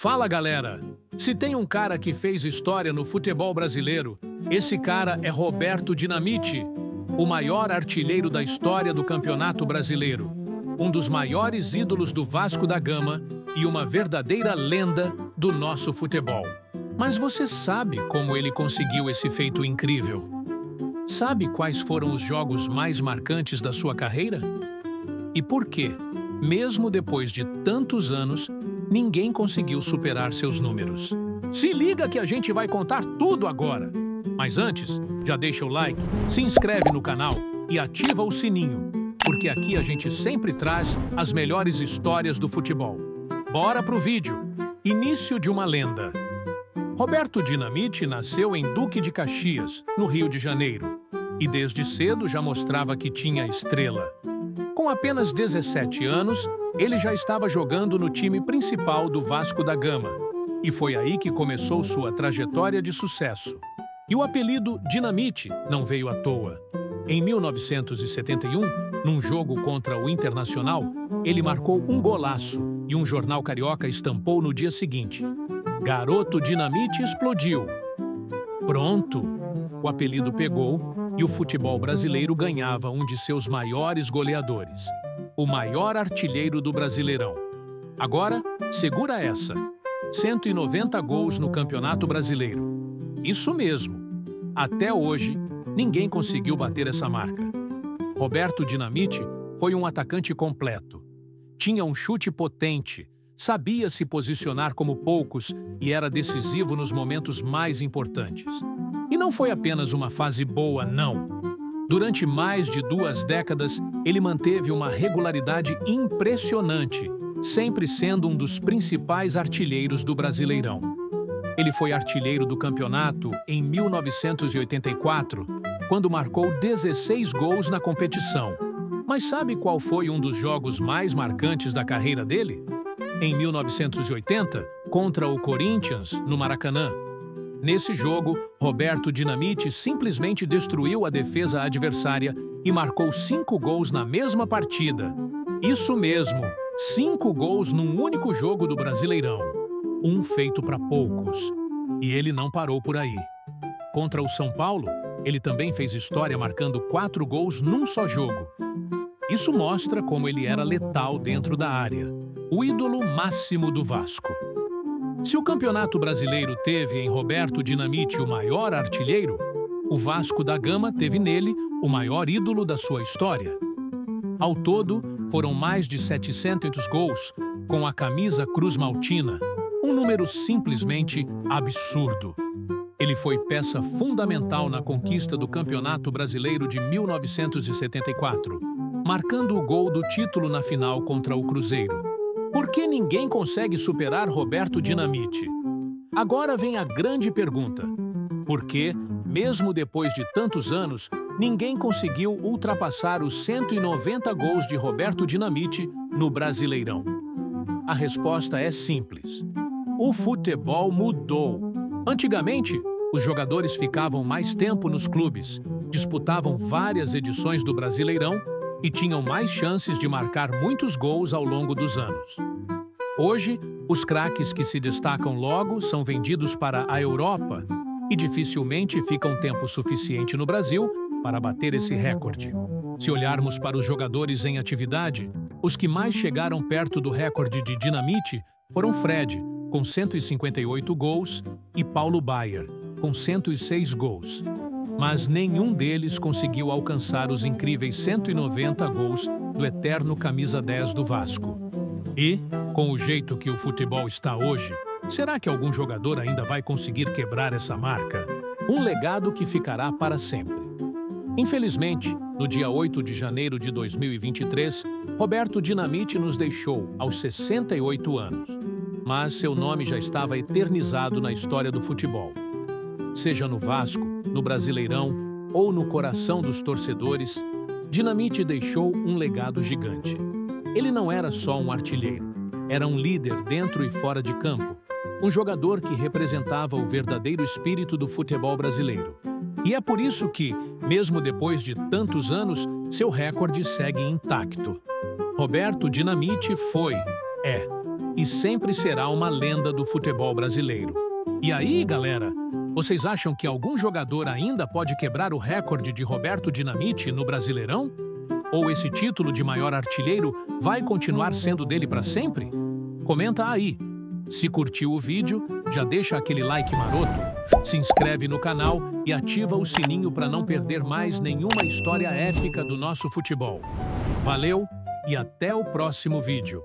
Fala, galera! Se tem um cara que fez história no futebol brasileiro, esse cara é Roberto Dinamite, o maior artilheiro da história do Campeonato Brasileiro, um dos maiores ídolos do Vasco da Gama e uma verdadeira lenda do nosso futebol. Mas você sabe como ele conseguiu esse feito incrível? Sabe quais foram os jogos mais marcantes da sua carreira? E por quê, mesmo depois de tantos anos, ninguém conseguiu superar seus números? Se liga que a gente vai contar tudo agora! Mas antes, já deixa o like, se inscreve no canal e ativa o sininho, porque aqui a gente sempre traz as melhores histórias do futebol. Bora pro vídeo! Início de uma lenda. Roberto Dinamite nasceu em Duque de Caxias, no Rio de Janeiro, e desde cedo já mostrava que tinha estrela. Com apenas 17 anos, ele já estava jogando no time principal do Vasco da Gama, e foi aí que começou sua trajetória de sucesso. E o apelido Dinamite não veio à toa. Em 1971, num jogo contra o Internacional, ele marcou um golaço e um jornal carioca estampou no dia seguinte: Garoto Dinamite explodiu. Pronto! O apelido pegou e o futebol brasileiro ganhava um de seus maiores goleadores, o maior artilheiro do Brasileirão. Agora, segura essa: 190 gols no Campeonato Brasileiro. Isso mesmo! Até hoje, ninguém conseguiu bater essa marca. Roberto Dinamite foi um atacante completo. Tinha um chute potente, sabia se posicionar como poucos e era decisivo nos momentos mais importantes. E não foi apenas uma fase boa, não. Durante mais de 2 décadas, ele manteve uma regularidade impressionante, sempre sendo um dos principais artilheiros do Brasileirão. Ele foi artilheiro do campeonato em 1984, quando marcou 16 gols na competição. Mas sabe qual foi um dos jogos mais marcantes da carreira dele? Em 1980, contra o Corinthians, no Maracanã. Nesse jogo, Roberto Dinamite simplesmente destruiu a defesa adversária e marcou 5 gols na mesma partida. Isso mesmo, 5 gols num único jogo do Brasileirão. Um feito para poucos. E ele não parou por aí. Contra o São Paulo, ele também fez história marcando 4 gols num só jogo. Isso mostra como ele era letal dentro da área. O ídolo máximo do Vasco. Se o Campeonato Brasileiro teve em Roberto Dinamite o maior artilheiro, o Vasco da Gama teve nele o maior ídolo da sua história. Ao todo, foram mais de 700 gols com a camisa Cruz Maltina, um número simplesmente absurdo. Ele foi peça fundamental na conquista do Campeonato Brasileiro de 1974, marcando o gol do título na final contra o Cruzeiro. Por que ninguém consegue superar Roberto Dinamite? Agora vem a grande pergunta. Por que, mesmo depois de tantos anos, ninguém conseguiu ultrapassar os 190 gols de Roberto Dinamite no Brasileirão? A resposta é simples. O futebol mudou. Antigamente, os jogadores ficavam mais tempo nos clubes, disputavam várias edições do Brasileirão e tinham mais chances de marcar muitos gols ao longo dos anos. Hoje, os craques que se destacam logo são vendidos para a Europa e dificilmente ficam tempo suficiente no Brasil para bater esse recorde. Se olharmos para os jogadores em atividade, os que mais chegaram perto do recorde de Dinamite foram Fred, com 158 gols, e Paulo Baier, com 106 gols. Mas nenhum deles conseguiu alcançar os incríveis 190 gols do eterno camisa 10 do Vasco. E, com o jeito que o futebol está hoje, será que algum jogador ainda vai conseguir quebrar essa marca? Um legado que ficará para sempre. Infelizmente, no dia 8 de janeiro de 2023, Roberto Dinamite nos deixou aos 68 anos. Mas seu nome já estava eternizado na história do futebol. Seja no Vasco, no Brasileirão ou no coração dos torcedores, Dinamite deixou um legado gigante. Ele não era só um artilheiro, era um líder dentro e fora de campo, um jogador que representava o verdadeiro espírito do futebol brasileiro. E é por isso que, mesmo depois de tantos anos, seu recorde segue intacto. Roberto Dinamite foi, e sempre será uma lenda do futebol brasileiro. E aí, galera, vocês acham que algum jogador ainda pode quebrar o recorde de Roberto Dinamite no Brasileirão? Ou esse título de maior artilheiro vai continuar sendo dele para sempre? Comenta aí. Se curtiu o vídeo, já deixa aquele like maroto, se inscreve no canal e ativa o sininho para não perder mais nenhuma história épica do nosso futebol. Valeu e até o próximo vídeo.